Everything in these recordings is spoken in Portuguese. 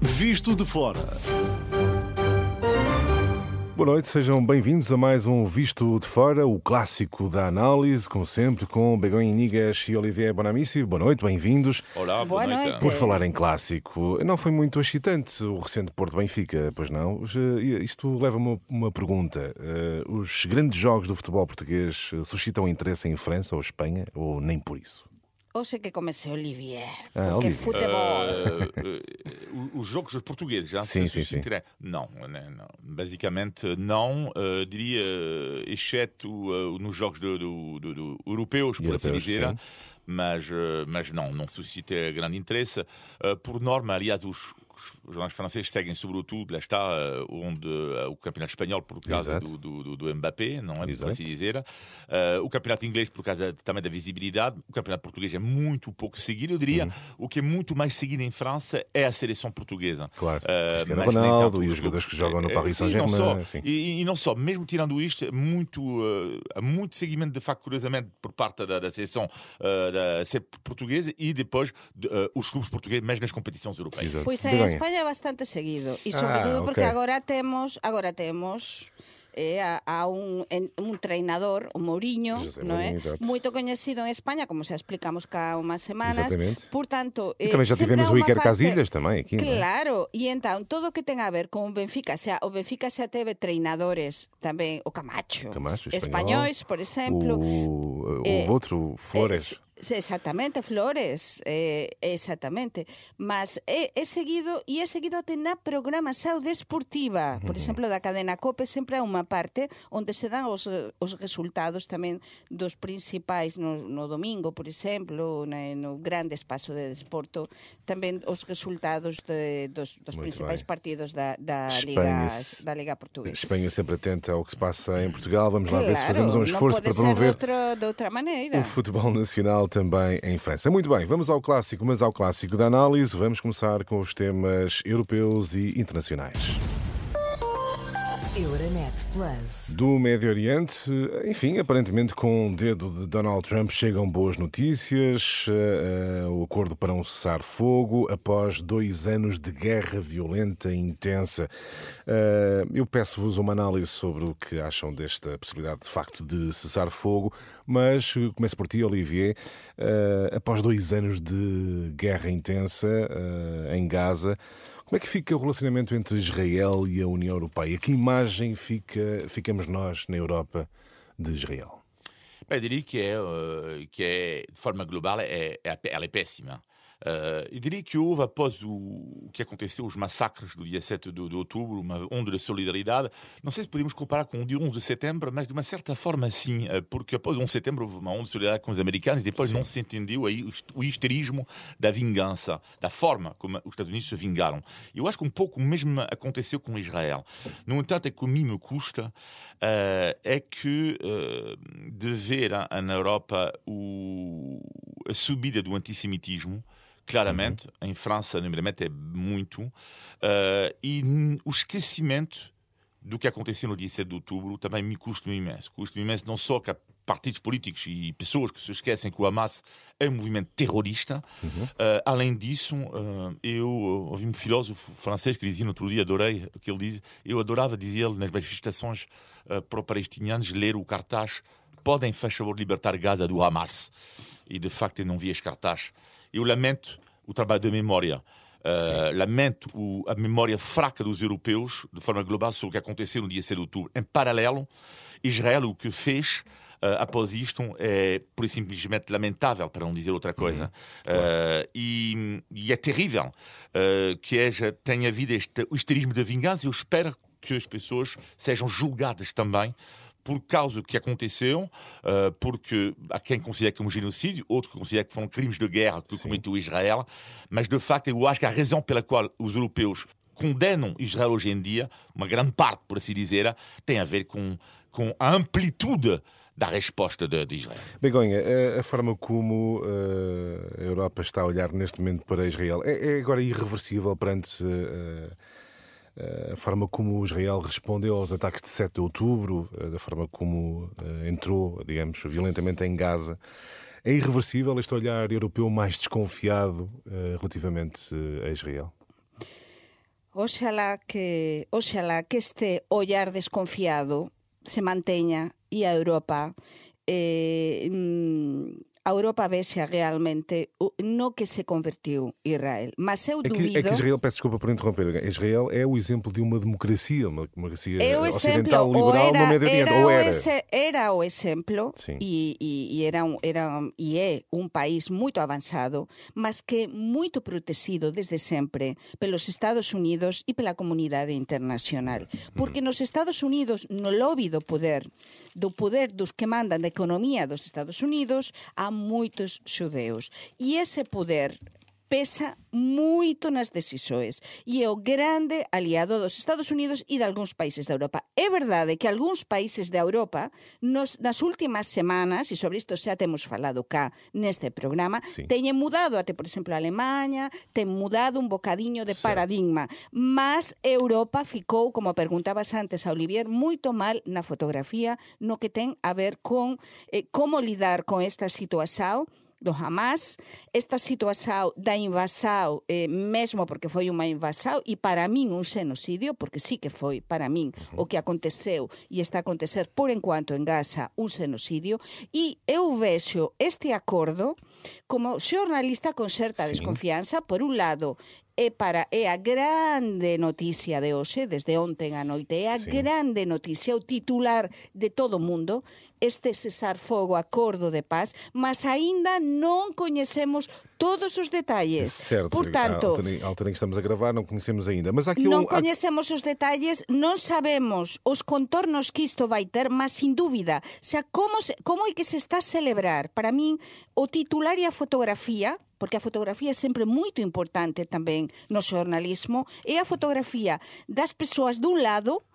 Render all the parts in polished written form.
Visto de Fora. Boa noite, sejam bem-vindos a mais um Visto de Fora, o clássico da análise, como sempre, com Begonha Inigas e Olivier Bonamici. Boa noite, bem-vindos. Olá, boa noite. Por falar em clássico, não foi muito excitante o recente Porto Benfica, pois não? Isto leva-me a uma pergunta. Os grandes jogos do futebol português suscitam interesse em França ou Espanha, ou nem por isso? Hoje que comece Olivier, Ah, porque Olivier. futebol... Os jogos portugueses já Sim, se sim. Não, não. Basicamente não, diria, exceto nos jogos europeus, por assim dizer, sim. mas não suscita grande interesse. Por norma, aliás, os jornais franceses seguem sobretudo, lá está, onde o campeonato espanhol por causa do Mbappé, não é? Por assim dizer. O campeonato inglês por causa também da visibilidade. O campeonato português é muito pouco seguido. Eu diria, o que é muito mais seguido em França é a seleção portuguesa. Claro, Cristiano Ronaldo e os jogadores que jogam no Paris Saint-Germain. E não só, mesmo tirando isto, há muito seguimento, de facto, curiosamente, por parte da seleção portuguesa e depois os clubes portugueses, mesmo nas competições europeias. Exato. Pois em Espanha é bastante seguido e sobretudo porque agora temos há un treinador, o Mourinho, non é? Moito coñecido en España, como xa explicamos cá unhas semanas. Exatamente. Portanto, E também já tivemos o Iker Casillas também aqui, claro, e entón todo o que ten a ver con o Benfica, o Benfica xa teve treinadores tamén, o Camacho españois, por exemplo, o outro, Flores. Exactamente, Flores, exactamente. Mas é seguido até na programación desportiva. Por exemplo, da cadena COPE sempre há unha parte onde se dan os resultados tamén dos principais no domingo, por exemplo, no grande espazo de desporto, tamén os resultados dos principais partidos da Liga Portuguesa. Espanha sempre atenta ao que se passa em Portugal. Vamos lá ver se fazemos um esforço para promover de outra maneira o futebol nacional também em França. Muito bem, vamos ao clássico, mas ao clássico da análise. Vamos começar com os temas europeus e internacionais. Euronet Plus. Do Médio Oriente, enfim, aparentemente com o dedo de Donald Trump chegam boas notícias. O acordo para um cessar-fogo após 2 anos de guerra violenta e intensa. Eu peço-vos uma análise sobre o que acham desta possibilidade de facto de cessar-fogo, mas começo por ti, Olivier. Após 2 anos de guerra intensa em Gaza, como é que fica o relacionamento entre Israel e a União Europeia? Que imagem ficamos nós, na Europa, de Israel? Eu diria que é, de forma global, ela é péssima. Eu diria que houve, após o que aconteceu, os massacres do dia 7 de outubro, uma onda de solidariedade. Não sei se podemos comparar com o dia 11 de setembro, mas de uma certa forma sim, porque após o 11 de setembro houve uma onda de solidariedade com os americanos e depois não se entendeu aí o histerismo da vingança, da forma como os Estados Unidos se vingaram. Eu acho que um pouco o mesmo aconteceu com Israel. No entanto, é que a mim me custa é que de ver na Europa a subida do antissemitismo, claramente, em França, nomeadamente, é muito. E o esquecimento do que aconteceu no dia 7 de outubro também me custa-me imenso. Custa-me imenso não só que há partidos políticos e pessoas que se esquecem que o Hamas é um movimento terrorista. Além disso, eu ouvi um filósofo francês que dizia no outro dia, adorei o que ele diz, eu adorava, dizia ele, nas manifestações pró-palestinianas, ler o cartaz "Podem, faz favor, libertar Gaza do Hamas". E, de facto, eu não vi esse cartaz. Eu lamento o trabalho de memória. Lamento a memória fraca dos europeus, de forma global, sobre o que aconteceu no dia 7 de outubro. Em paralelo, Israel, o que fez após isto, é, por simplesmente, lamentável, para não dizer outra coisa. E é terrível que tenha havido este histerismo de vingança. Eu espero que as pessoas sejam julgadas também por causa do que aconteceu, porque há quem considere como genocídio, outros que consideram que foram crimes de guerra que cometeu Israel, mas de facto eu acho que a razão pela qual os europeus condenam Israel hoje em dia, uma grande parte, por assim dizer, tem a ver com a amplitude da resposta de Israel. Begonha, a forma como a Europa está a olhar neste momento para Israel é agora irreversível perante a forma como Israel respondeu aos ataques de 7 de outubro, da forma como entrou, digamos, violentamente em Gaza. É irreversível este olhar europeu mais desconfiado relativamente a Israel? Oxalá que este olhar desconfiado se manteña e a Europa vexa realmente no que se convertiu Israel. Mas eu duvido... É que Israel, peço desculpa por interromper, Israel é o exemplo de uma democracia ocidental, exemplo, liberal no Médio Oriente, ou era? Era o exemplo, Sim. e é um país muito avançado, mas que é muito protegido desde sempre pelos Estados Unidos e pela comunidade internacional. Porque nos Estados Unidos, no lobby do poder dos que mandan da economia dos Estados Unidos, há muitos xudeus. E ese poder pesa moito nas decisões e é o grande aliado dos Estados Unidos e de algúns países da Europa. É verdade que algúns países da Europa nas últimas semanas, e sobre isto xa temos falado cá neste programa, teñen mudado, até por exemplo a Alemanha ten mudado un bocadiño de paradigma, mas Europa ficou, como perguntabas antes a Olivier, moito mal na fotografía no que ten a ver con como lidar con esta situación do Hamas, esta situación da invasão, mesmo porque foi unha invasão e para min un xenocidio, porque sí que foi para min o que aconteceu e está a acontecer por enquanto en Gaza un xenocidio, e eu vexo este acordo como xornalista con certa desconfianza. Por un lado, é a grande noticia de hoxe, desde ontem a noite, é a grande noticia, o titular de todo o mundo, este cesar-fogo, acordo de paz, mas aínda non coñecemos todos os detalles. Certo, portanto, a altura em que estamos a gravar não conhecemos ainda. Mas há aqui non coñecemos os detalles, non sabemos os contornos que isto vai ter, mas sin dúbida, como é que se está a celebrar? Para min, o titular e a fotografía, porque a fotografía é sempre moito importante tamén no xornalismo, é a fotografía das persoas dun lado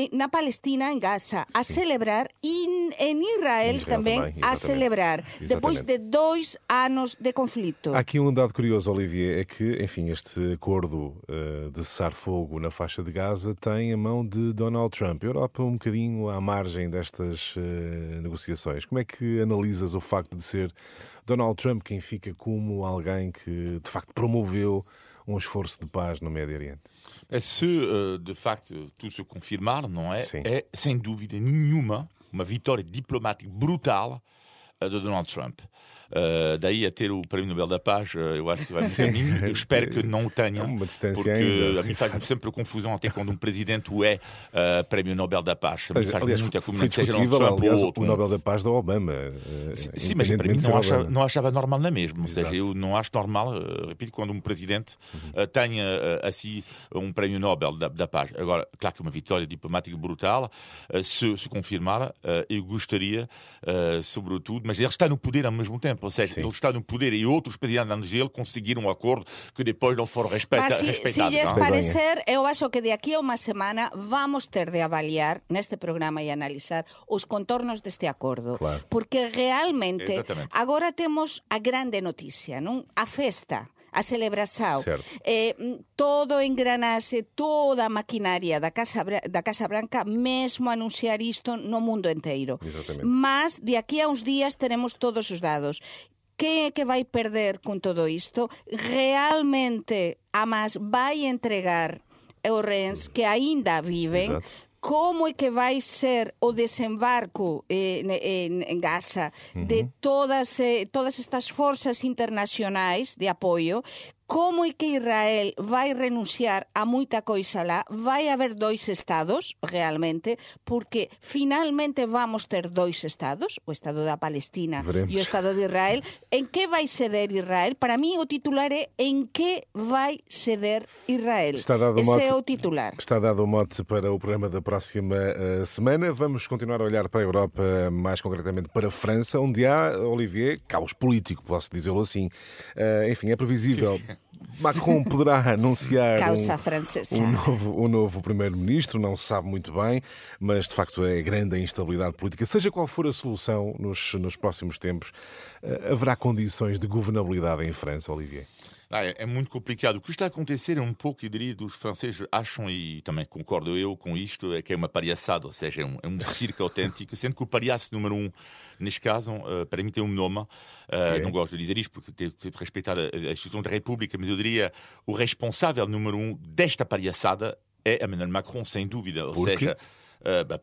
na Palestina, en Gaza, a celebrar, e en Israel também a celebrar, depois de 2 anos de conflito. Há aqui um dado curioso, Olivier, é que, enfim, este acordo de cessar-fogo na faixa de Gaza tem a mão de Donald Trump. A Europa um bocadinho à margem destas negociações. Como é que analisas o facto de ser Donald Trump quem fica como alguém que, de facto, promoveu um esforço de paz no Médio Oriente? Se, de facto, tudo se confirmar, não é? É, sem dúvida nenhuma, uma vitória diplomática brutal de Donald Trump. Daí a ter o Prémio Nobel da Paz, eu acho que vai ser caminho. Eu espero que não o tenham, uma distância porque ainda. A mim faz-me sempre confusão até quando um presidente é Prémio Nobel da Paz. A mim faz muita confusão, seja Donald Trump ou outro. O Nobel da Paz da Obama. Sim, mas para mim não achava normal na mesma. Ou seja, eu não acho normal, repito, quando um presidente tenha assim um Prémio Nobel da Paz. Agora, claro que uma vitória diplomática brutal, se confirmar, eu gostaria, sobretudo, mas ele está no poder ao mesmo tempo. Ou seja, ele está no poder e outros presidentes antes dele conseguiram um acordo que depois não foram respeitados. Se lhes parecer, eu acho que daqui a uma semana vamos ter de avaliar neste programa e analisar os contornos deste acordo. Claro. Porque realmente agora temos a grande notícia, non? A festa, a celebração, todo o engranaxe, toda a maquinaria da Casa Branca, mesmo anunciar isto no mundo inteiro. Exatamente. Mas de aquí a uns días teremos todos os dados. Quem é que vai perder com todo isto? Realmente Hamas vai entregar os reens que ainda vivem? Como é que vai ser o desembarco en Gaza de todas estas forças internacionais de apoio? Como é que Israel vai renunciar a muita coisa lá? Vai haver 2 estados, realmente, porque finalmente vamos ter 2 estados, o Estado da Palestina e o Estado de Israel. En que vai ceder Israel? Para mí o titular é en que vai ceder Israel. Esse é o titular. Está dado o mote para o programa da próxima semana. Vamos continuar a olhar para a Europa, mais concretamente para a França, onde há, Olivier, caos político, posso dizê-lo assim. Enfim, é previsível. Macron poderá anunciar um novo primeiro-ministro, não se sabe muito bem, mas de facto é grande a instabilidade política. Seja qual for a solução nos próximos tempos, haverá condições de governabilidade em França, Olivier? É muito complicado. O que está a acontecer é um pouco, eu diria, dos franceses acham, e também concordo eu com isto, é que é uma palhaçada, ou seja, é um circo autêntico, sendo que o palhaço número um, neste caso, para mim tem um nome, não gosto de dizer isto porque tenho que respeitar a instituição da República, mas eu diria o responsável número um desta palhaçada é Emmanuel Macron, sem dúvida, ou seja...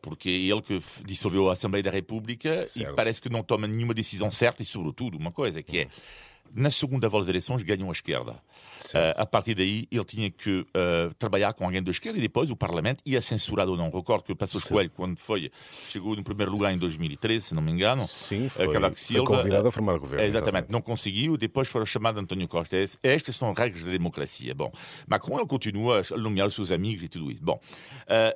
porque é ele que dissolveu a Assembleia da República e parece que não toma nenhuma decisão certa e, sobretudo, uma coisa que é, na segunda volta das eleições, ganham a esquerda. A partir daí, ele tinha que trabalhar com alguém da esquerda e depois o Parlamento ia censurado ou não. Recordo que o Passos Coelho, quando chegou no primeiro lugar em 2013, se não me engano, foi convidado a formar o governo. Exatamente, não conseguiu, depois foram chamados António Costa. Estas são regras da democracia. Bom, Macron, ele continua a nomear os seus amigos e tudo isso. Bom,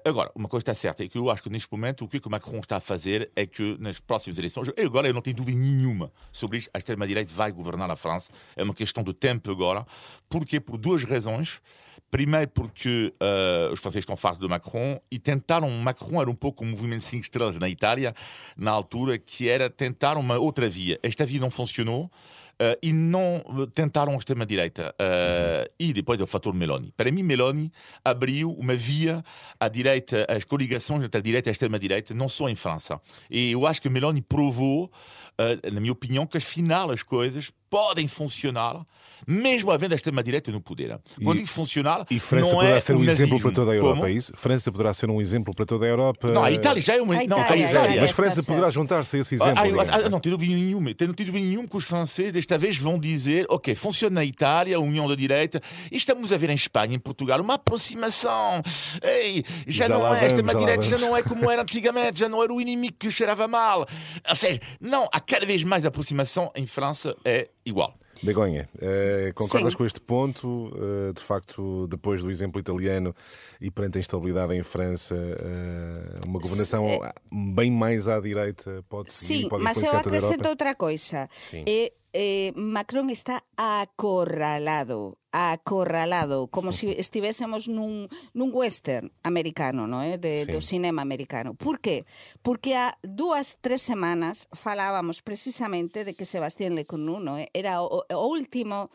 agora, uma coisa está certa, é que eu acho que neste momento o que o Macron está a fazer é que nas próximas eleições, agora eu não tenho dúvida nenhuma sobre isto, a extrema-direita vai governar a França, é uma questão de tempo agora. Porquê? Por duas razões. Primeiro porque os franceses estão fartos de Macron e tentaram, Macron era um pouco um movimento 5 estrelas na Itália, na altura, que era tentar uma outra via. Esta via não funcionou e não tentaram a extrema-direita. E depois é o fator Meloni. Para mim, Meloni abriu uma via à direita, as coligações entre a direita e a extrema-direita, não só em França. E eu acho que Meloni provou, na minha opinião, que afinal as coisas podem funcionar, mesmo havendo a extrema-direita no poder. Quando digo funcionar, e França não poderá é ser um nazismo. exemplo para toda a Europa, Como? é isso? França poderá ser um exemplo para toda a Europa. Não, a Itália já é uma... Mas França poderá juntar-se a esse exemplo. Não tenho dúvida nenhuma. Tenho dúvida nenhuma que os franceses desta vez vão dizer, ok, funciona na Itália, a União da Direita, e estamos a ver em Espanha, em Portugal, uma aproximação. Ei, já não é, a extrema-direita já não é como era antigamente, já não era o inimigo que cheirava mal. Ou seja, não, há cada vez mais aproximação em França, é igual. Begonha, concordas Sim. com este ponto? De facto, depois do exemplo italiano e perante a instabilidade em França, uma governação bem mais à direita pode seguir, Sim, pode mas eu influenciar toda a acrescento Europa? outra coisa. Sim. Macron está acorralado, como se estivéssemos num western americano, non é? Do cinema americano. Por qué? Porque há 2-3 semanas falábamos precisamente de que Sébastien Lecornu, non é? Era o último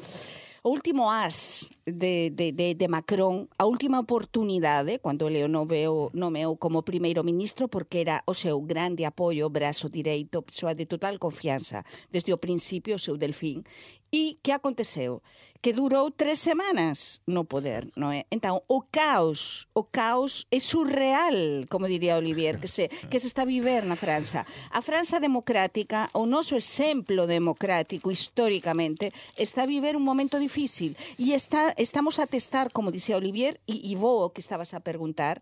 as de Macron, a última oportunidade, cando ele o nomeou como primeiro-ministro, porque era o seu grande apoio, braço direito, persoa de total confianza, desde o principio, o seu Delfín. E que aconteceu? Que durou 3 semanas no poder, non é? Então, o caos é surreal, como diría Olivier, que se está a viver na França. A França democrática, o noso exemplo democrático históricamente, está a viver un momento difícil. E estamos a testar, como dicía Olivier, e vou o que estabas a perguntar,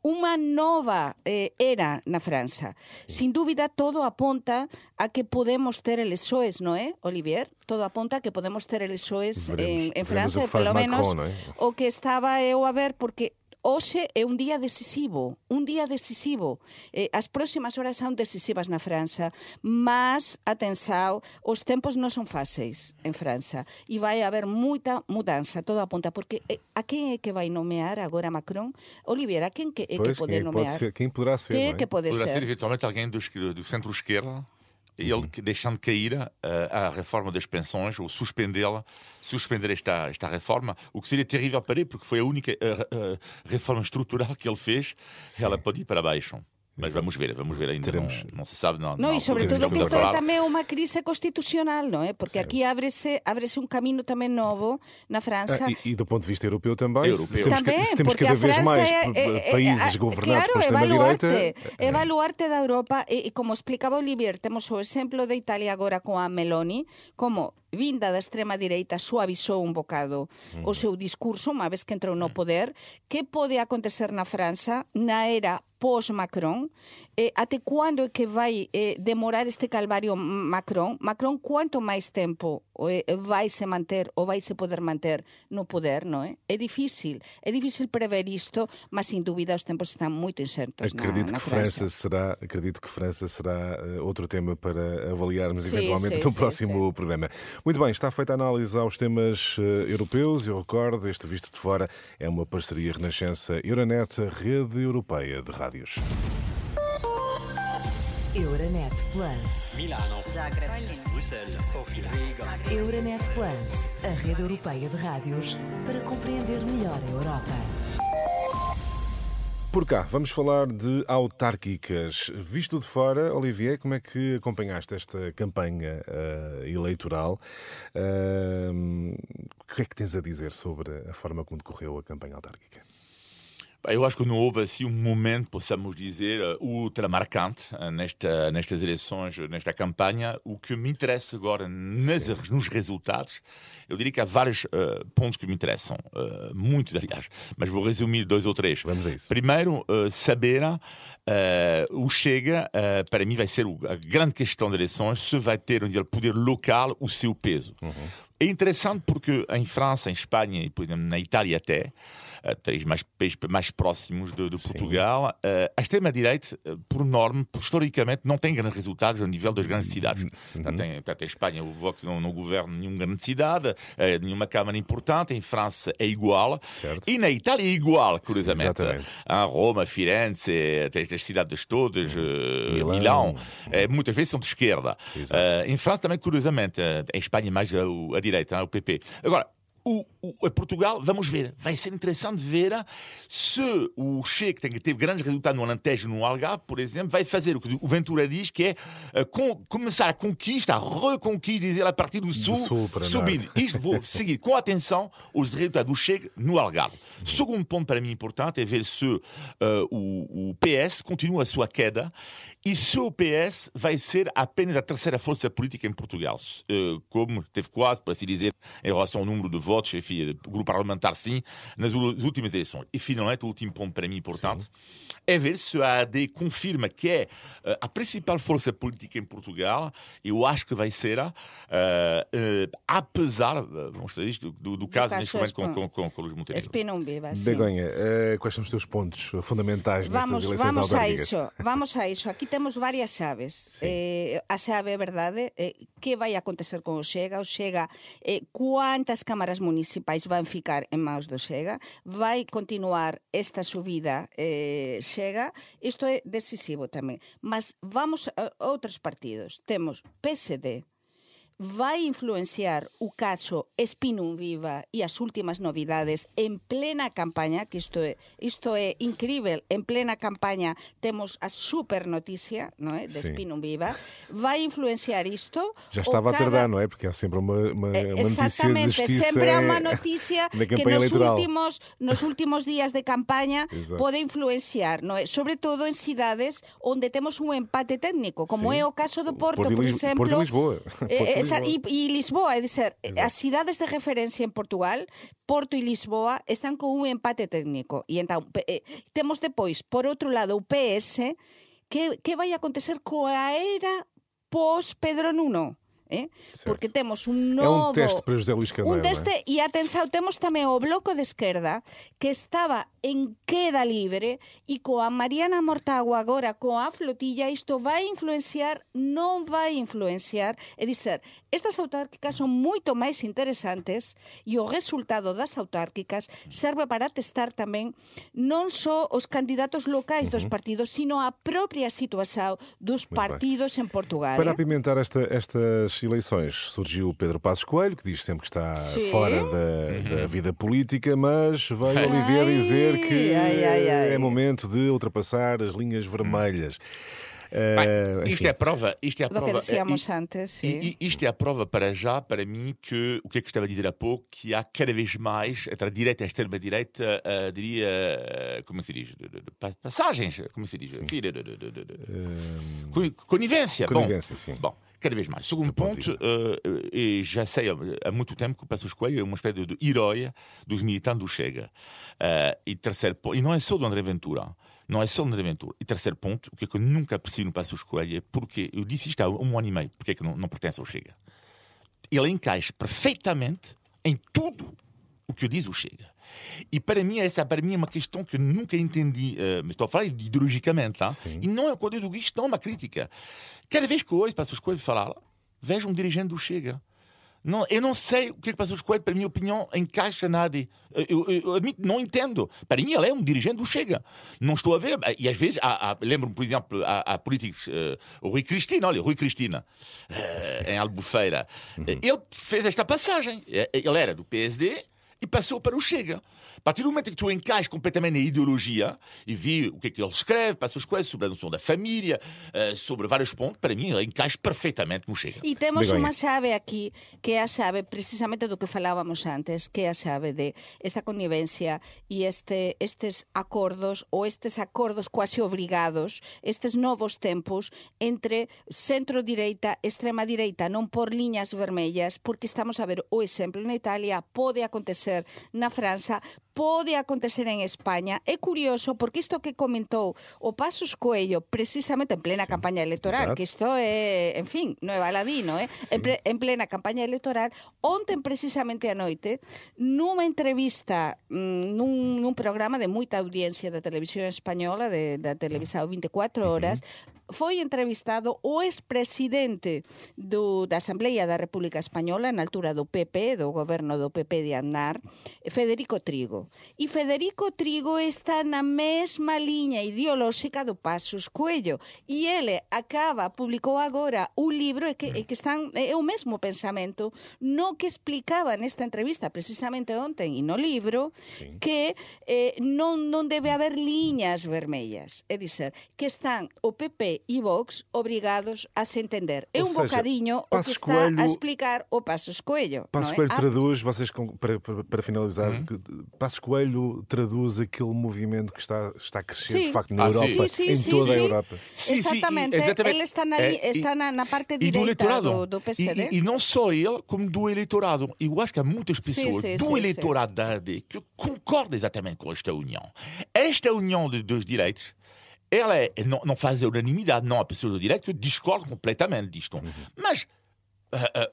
unha nova era na França. Sin dúbida, todo aponta a que podemos ter eleições, non é, Olivier? Todo aponta a que podemos ter eleições en França, o que faz pelo menos Macron, non é? o que estaba eu a ver, porque hoxe é un día decisivo. As próximas horas son decisivas na França, mas, atenção, os tempos non son fáceis en França e vai haber moita mudança, todo aponta, porque a quen é que vai nomear agora Macron? Olivier, a quen é que pode nomear? Quem poderá ser? Quem é não é? que pode Poderá ser ser? eventualmente alguém do centro-esquerda, ele deixando cair a reforma das pensões, ou suspender esta reforma, o que seria terrível para ele, porque foi a única reforma estrutural que ele fez. Ela pode ir para baixo. Mas vamos ver ainda, não se sabe. No, e sobretudo que isto é tamén unha crise constitucional, non é? Porque aquí ábrese un camino tamén novo na França. E do ponto de vista europeu também. Tamén, se temos porque cada a vez França mais países governados claro, por extrema-direita. Evaluarte da Europa, e como explicaba Olivier, temos o exemplo de Italia agora con a Meloni, como vinda da extrema-direita suavizou un bocado o seu discurso, unha vez que entrou no poder. Que pode acontecer na França na era pós-Macron? Até quando é que vai demorar este calvario Macron? Macron, quanto máis tempo vai se manter ou vai se poder manter no poder, non é? É difícil prever isto, mas sin dúbida os tempos están moito incertos Acredito na que França. Acredito que França será outro tema para avaliarmos eventualmente sim, no próximo programa. Muito bem, está feita a análise aos temas europeus. Eu recordo, este Visto de Fora é uma parceria Renascença Euronet, a rede europeia de rádios. Euronet Plus. Milano. Zagreb. Bruxelas. Sofia. Riga. Euronet Plus, a rede europeia de rádios para compreender melhor a Europa. Por cá, vamos falar de autárquicas. Visto de fora, Olivier, como é que acompanhaste esta campanha eleitoral? O que é que tens a dizer sobre a forma como decorreu a campanha autárquica? Eu acho que não houve assim um momento, possamos dizer, ultramarcante nestas eleições, nesta campanha. O que me interessa agora nos resultados, eu diria que há vários pontos que me interessam, muitos aliás, mas vou resumir 2 ou 3. Vamos a isso. Primeiro, saber o Chega, para mim vai ser a grande questão das eleições, se vai ter um poder local o seu peso. É interessante porque em França, em Espanha e, por exemplo, na Itália até, três países mais próximos de Portugal, a extrema-direita, por norma, historicamente, não tem grandes resultados ao nível das grandes cidades. Portanto, em Espanha o Vox não governa nenhuma grande cidade, nenhuma Câmara importante, em França é igual, certo. E na Itália é igual, curiosamente. Roma, Firenze, as cidades todas, Milão, muitas vezes são de esquerda. Em França também, curiosamente, em Espanha mais a direita, o PP. Agora, Portugal, vamos ver, vai ser interessante ver se o Chega, que teve grandes resultados no Alentejo, no Algarve, por exemplo, vai fazer o que o Ventura diz, que é começar a conquista, a reconquista, dizer, a partir do sul subir. Isto vou seguir com atenção os resultados do Chega no Algarve. Segundo ponto para mim importante é ver se o PS continua a sua queda e se o PS vai ser apenas a terceira força política em Portugal, como teve quase, por assim dizer, em relação ao número de votos, enfim, o grupo parlamentar sim, nas últimas eleições. E finalmente, o último ponto para mim importante é ver se a AD confirma que é a principal força política em Portugal. Eu acho que vai ser, apesar, vamos dizer isto, do caso neste momento com Luís Montenegro. Espinam viva, sim. Begonha, quais são os teus pontos fundamentais nestas eleições autárquicas? Vamos a iso. Aquí temos varias chaves. A chave, verdade, que vai acontecer con o Chega? O Chega, cuántas cámaras municipais van ficar en mãos do Chega? Vai continuar esta subida Chega? Isto é decisivo tamén. Mas vamos a outros partidos. Temos PSD. Vai influenciar o caso Espinum Viva e as últimas novidades en plena campaña, que isto é incrível, en plena campaña temos a super noticia, non é, de Espinum Viva. Vai influenciar isto. Já estava a tardar, não é? Porque há sempre uma notícia de justiça. Sempre há uma noticia que nos últimos días de campaña pode influenciar, non é? Sobre todo en cidades onde temos un empate técnico, como é o caso do Porto, por exemplo. Porto e Lisboa. E Lisboa, é dizer, as cidades de referencia en Portugal, Porto e Lisboa, están con un empate técnico. E entón, temos depois, por outro lado, o PS, que vai acontecer coa era pós-Pedro Nuno. Porque temos un novo... É un teste para José Luís Carneiro. Un teste, e atenção, temos tamén o Bloco de Esquerda, que estaba en queda libre, e coa Mariana Mortágua agora, coa flotilla, isto vai influenciar, non vai influenciar. É dizer, estas autárquicas son moito máis interesantes, e o resultado das autárquicas serve para testar tamén non só os candidatos locais dos partidos, sino a propia situación dos partidos en Portugal. Para apimentar estas eleições, surgiu Pedro Passos Coelho, que diz sempre que está fora da vida política, mas veio Olivier dizer que é momento de ultrapassar as linhas vermelhas. Isto é a prova. Do que dizíamos antes, sim. Isto é a prova para já, para mim, que o que é que estava a dizer há pouco, que há cada vez mais, entre a direita e a extrema-direita, diria, como se diz, passagens, como se diz, conivência. Sim. Bom, cada vez mais. Segundo ponto, e já sei há muito tempo que o Passos Coelho é uma espécie de herói dos militantes do Chega. E terceiro ponto, e não é só do André Ventura. Não é só André Ventura. E terceiro ponto, o que eu nunca aprecio no Passos Coelho é porque, eu disse isto há 1 ano e meio, porque é que não pertence ao Chega. Ele encaixa perfeitamente em tudo o que eu diz o Chega. E para mim, essa é uma questão que eu nunca entendi, mas estou a falar ideologicamente, tá? E não é quando eu digo isto, não é uma crítica. Cada vez que eu ouço Passos Coelho falar, vejo um dirigente do Chega. Não, eu não sei o que Passos Coelho, para a minha opinião, encaixa nada. Eu admito, não entendo. Para mim, ele é um dirigente do Chega. Não estou a ver. E às vezes, lembro-me, por exemplo, há políticos, o Rui Cristina, em Albufeira. Ele fez esta passagem. Ele era do PSD e passou para o Chega. A partir do momento em que tu encaixas completamente na ideologia e vi o que é que ele escreve, Passos Coelho, sobre a noção da família, sobre vários pontos, para mim ele encaixa perfeitamente no Chega. E temos uma chave aqui, que é a chave precisamente do que falávamos antes, que é a chave de esta connivencia e estes acordos, ou estes acordos quase obrigados, estes novos tempos entre centro-direita, extrema-direita, non por liñas vermellas, porque estamos a ver o exemplo na Italia, pode acontecer na França, pode acontecer en España. É curioso porque isto que comentou o Passos Coello precisamente en plena campaña electoral, que isto é, en fin, non é baladí, non é? En plena campaña electoral, ontem precisamente a noite, nunha entrevista nun programa de moita audiencia da televisión española, da televisão 24 horas, foi entrevistado o ex-presidente da Asamblea da República Española na altura do PP, do goberno do PP de Aznar, Federico Trigo. E Federico Trigo está na mesma liña ideolóxica do Passos Coello. E ele publicou agora un libro que é o mesmo pensamento no que explicaba nesta entrevista precisamente ontem e no libro que non debe haber liñas vermellas. É dizer, que están o PP e Vox obrigados a se entender. É un bocadiño o que está a explicar o Passos Coello. Passos Coelho traduz, vocês, para finalizar, Passos Coelho traduz aquele movimento que está a crescer de facto na Europa, em toda a Europa. Exatamente. Ele está na parte direita do PCD. E não só ele, como do eleitorado. Eu acho que há muitas pessoas do eleitorado da AD que concordam exatamente com esta união. Esta união dos direitos, ela não faz a unanimidade, não há pessoas do direito que discordam completamente disto. Mas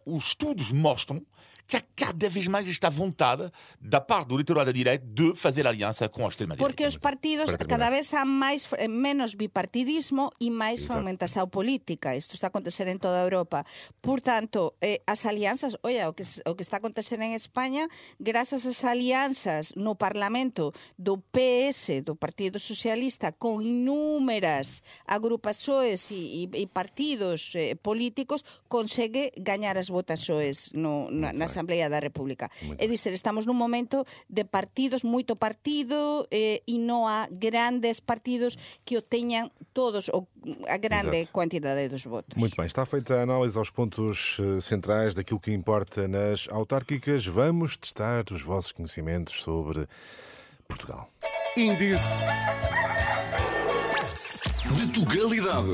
os estudos mostram que há cada vez mais esta vontade da parte do eleitorado da direita de fazer aliança com a extrema-direita. Porque os partidos cada vez há menos bipartidismo e mais fragmentação política. Isto está a acontecer em toda a Europa. Portanto, as alianças, olha, o que está a acontecer em Espanha, graças às alianças no Parlamento do PS, do Partido Socialista, com inúmeras agrupações e partidos políticos, consegue ganhar as votações na Asamblea da República. É dizer, estamos num momento de partidos, moito partido, e non há grandes partidos que o teñan todos a grande quantidade dos votos. Muito bem, está feita a análise aos pontos centrais daquilo que importa nas autárquicas. Vamos testar os vossos conhecimentos sobre Portugal. Índice de Tugalidade.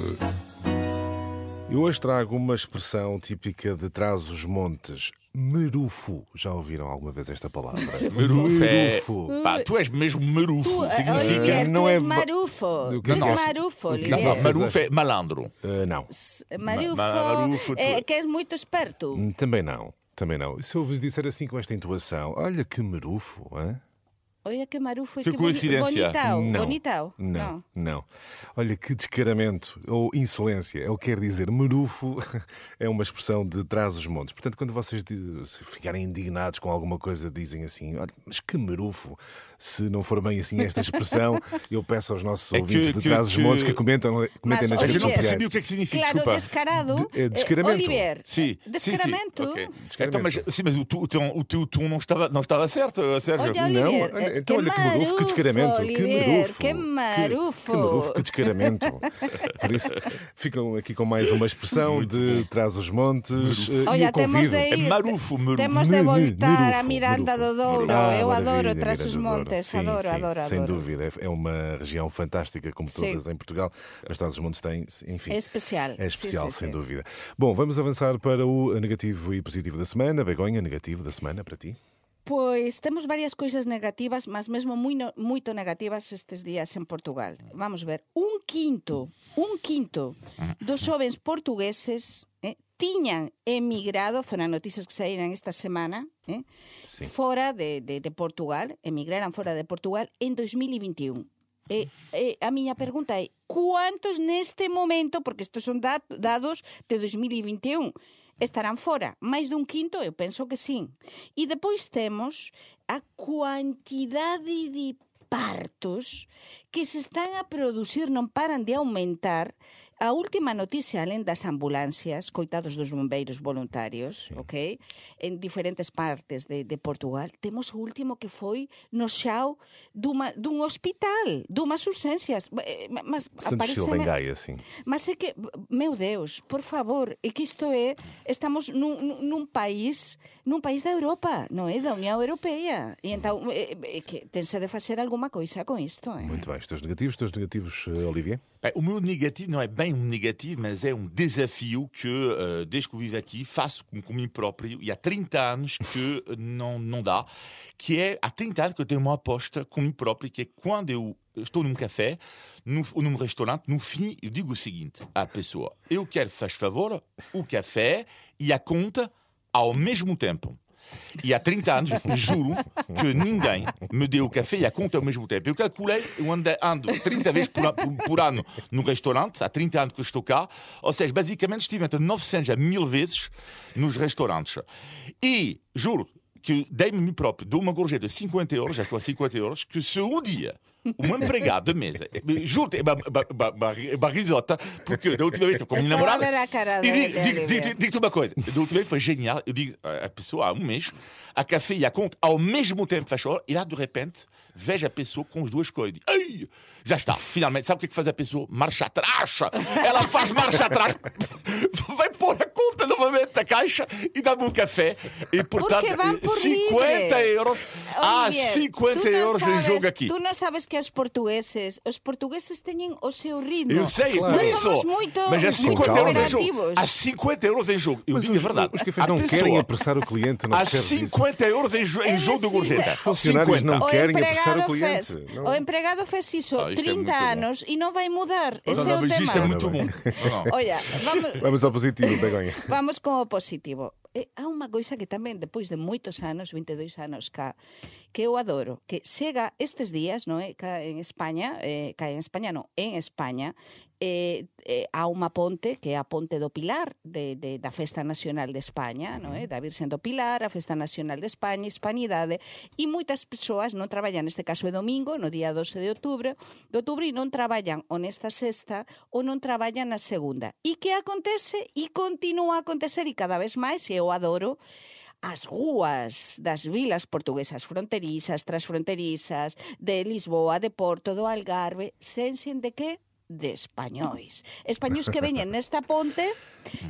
E hoje trago uma expressão típica de Trás-os-Montes. Marufo. Já ouviram alguma vez esta palavra? Marufo. Pá, tu és mesmo marufo. Significa... não tu és é marufo. Tu és marufo, Olivier. Não, marufo é malandro. Não. Marufo é que és muito esperto. Também não. E se eu vos disser assim com esta intuação, olha que marufo, hein? Olha que marufo, que coincidência. Bonitão. Não. Olha que descaramento ou insolência. Eu quero dizer, marufo é uma expressão de Trás-os-Montes. Portanto, quando vocês ficarem indignados com alguma coisa, dizem assim, olha, mas que marufo. Se não for bem assim esta expressão, eu peço aos nossos ouvintes de Trás-os-Montes que comentem nas redes sociais. Eu não percebi o que é que significa. Claro, desculpa. Descarado. Descaramento. Olivier. Sim. Descaramento. Okay. Então, mas o teu tom não estava certo, Sérgio. Olha, Olivier, então, olha que marufo, que descaramento. Olivier, Que marufo, que descaramento. Por isso, ficam aqui com mais uma expressão de Trás-os-Montes. Olha, temos de ir. Marufo. Temos de voltar a Miranda do Douro. Eu adoro Trás-os-Montes. Adoro. Sem dúvida. É uma região fantástica, como todas em Portugal. Mas Trás-os-Montes tem, enfim. É especial. É especial, sem dúvida. Bom, vamos avançar para o negativo e positivo da semana. Begonha, negativo da semana para ti. Pois temos varias coisas negativas, mas mesmo moito negativas estes días en Portugal. Vamos ver, un quinto dos xovens portugueses tiñan emigrado, foran noticias que saíran esta semana, fora de Portugal, emigraran fora de Portugal en 2021. A miña pergunta é, cuántos neste momento, porque estes son dados de 2021, estarán fora. Mais dun quinto, eu penso que sim. E depois temos a quantidade de partos que se están a producir, non paran de aumentar. A última noticia, alén das ambulancias, coitados dos bombeiros voluntarios, ok? En diferentes partes de Portugal, temos o último que foi no Xao dun hospital, dunhas urxencias. Mas Santos Silva em Gaia, sim. Mas é que, meu Deus, por favor, é que isto estamos num país da Europa, non é? Da União Europeia. E então, é que tem-se de fazer alguma coisa com isto, é? Muito bem. Os teus negativos, Olivier? Bem, o meu negativo não é bem um negativo, mas é um desafio que, desde que eu vivo aqui, faço com mim próprio, e há 30 anos que não dá, que é, há 30 anos que eu tenho uma aposta com mim próprio, que é quando eu estou num café, num restaurante, no fim, eu digo o seguinte à pessoa: eu quero, faz favor, o café e a conta ao mesmo tempo. E há 30 anos, juro que ninguém me deu o café e a conta ao mesmo tempo. Eu calculei, eu ando 30 vezes por ano no restaurante, há 30 anos que eu estou cá, ou seja, basicamente estive entre 900 a 1000 vezes nos restaurantes. E juro que dei-me a mim próprio, dou uma gorjeta de 50 euros, já estou a 50 euros, que se um dia um empregado de mesa, juro, é uma risota, porque da última vez com a minha namorada, e digo-te uma coisa, da última vez foi genial, eu digo a pessoa há um mês, a café e a conta ao mesmo tempo, faz favor, e lá de repente vejo a pessoa com as duas coisas, digo, ei, já está, finalmente, sabe o que é que faz a pessoa? Marcha atrás, ela faz marcha atrás, vai pôr a conta novamente na caixa e dá-me um café, e portanto 50 euros, há 50 euros em jogo aqui. Tu não sabes que os portugueses têm o seu ritmo. Eu sei, claro. por isso, mas há 50 euros em jogo. Há 50 euros em jogo. Eu digo a verdade. Os cafés não querem apressar o cliente. Não há 50 euros em jogo de gorjeta. Os funcionários não querem apressar o cliente. O empregado fez isso 30 anos e não vai mudar. Esse é o tema. Isto é muito bom. Olha, vamos ao positivo, Begonha. Vamos com o positivo. Há unha coisa que tamén, depois de moitos anos, 22 anos cá, que eu adoro, que chega estes días, non é? Cá en España, en España, há unha ponte, que é a Ponte do Pilar, da Festa Nacional de España, non é? Da Virxen do Pilar, a Festa Nacional de España, Hispanidade, e moitas persoas non traballan, neste caso é domingo, no día 12 de outubro, e non traballan ou nesta sexta ou non traballan na segunda. E que acontece e continúa a acontecer, e cada vez máis, e eu adoro, as rúas das vilas portuguesas fronterizas, transfronterizas, de Lisboa, de Porto, do Algarve, se enxen de que? De españois. Españois que veñen nesta ponte,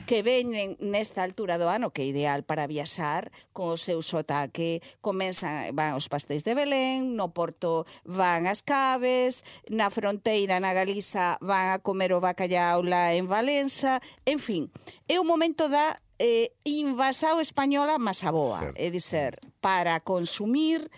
que veñen nesta altura do ano, que é ideal para viaxar, con o seu sotaque, van os pastéis de Belén, no Porto van as caves, na fronteira, na Galiza, van a comer o bacallau lá en Valença, en fin, é o momento da invasao española mas a boa, é dizer, para consumir,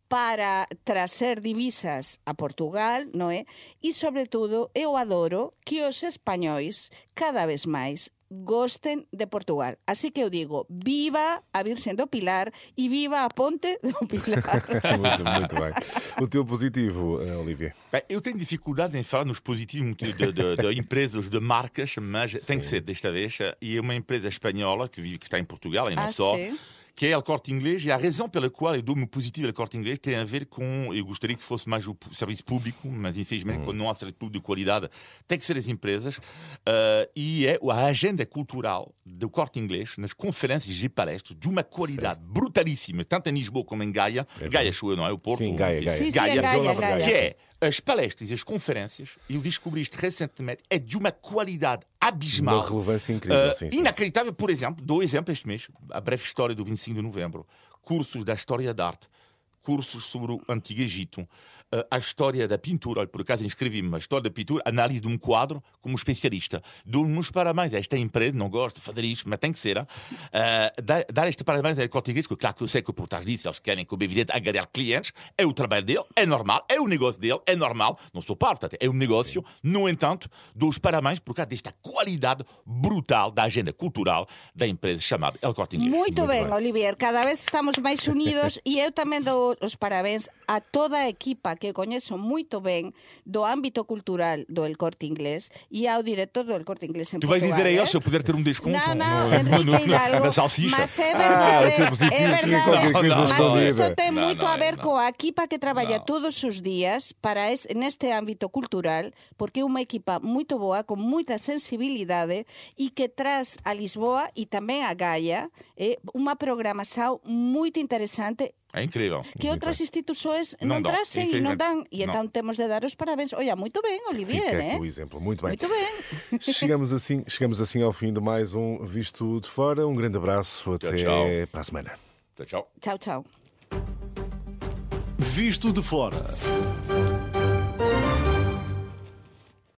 para trazer divisas a Portugal, non é? E, sobre todo, eu adoro que os españois, cada vez máis, gosten de Portugal. Así que eu digo, viva a Virxen do Pilar e viva a Ponte do Pilar. Muito bem. O teu positivo, Olivia? Bem, eu tenho dificuldade em falar nos positivos de empresas, de marcas, mas tem que ser desta vez. E é uma empresa espanhola que está em Portugal e não só. Sim. Que é o Corte Inglês, e a razão pela qual eu dou-me positivo ao Corte Inglês tem a ver com, eu gostaria que fosse mais o serviço público, mas infelizmente quando não há serviço público de qualidade tem que ser as empresas, e é a agenda cultural do Corte Inglês nas conferências e palestras de uma qualidade brutalíssima, tanto em Lisboa como em Gaia, Gaia sou eu, não é? O Porto, sim, Gaia. Gaia. Que é as palestras e as conferências, e eu descobri isto recentemente, é de uma qualidade abismal. Uma relevância incrível, sim. Inacreditável. Por exemplo, dou exemplo este mês, a breve história do 25 de novembro, cursos da história da arte, cursos sobre o Antigo Egito, a história da pintura. Olha, por acaso inscrevi-me a história da pintura, análise de um quadro como especialista. Dou-me os parabéns a esta empresa, não gosto de fazer isto, mas tem que ser. Dar este parabéns ao Corte Inglês, porque claro que eu sei que por trás disso eles querem, como é evidente, agradar clientes, é o trabalho dele, é normal, é o negócio dele, é normal, não sou parte, é um negócio. No entanto, dou os parabéns por causa desta qualidade brutal da agenda cultural da empresa chamada El Corte Inglês. Muito bem, Olivier, cada vez estamos máis unidos e eu tamén dou os parabéns a toda a equipa que coñezo moito ben do ámbito cultural do El Corte Inglés e ao director do El Corte Inglés en Tu vais Portugal. dizer a eles se eu puder ter desconto Não, Enrique Hidalgo, na salsicha. mas é verdade, tinha qualquer coisa mas escondida. isto ten Não, moito não, a ver não. coa equipa que traballa Não. todos os días para neste ámbito cultural, porque é unha equipa moito boa, con moita sensibilidade e que traz a Lisboa e tamén a Gaia unha programação moito interesante É incrível. que outras instituições Não non dão, trazem e non dan. infelizmente, E então não. temos de dar os parabéns. Olha, muito bem, Olivier, Fica né? aqui o exemplo. Muito bem. Muito bem. Chegamos assim ao fim de mais um Visto de Fora. Um grande abraço. Até tchau. para a semana. Tchau, tchau. Tchau, tchau. Visto de Fora.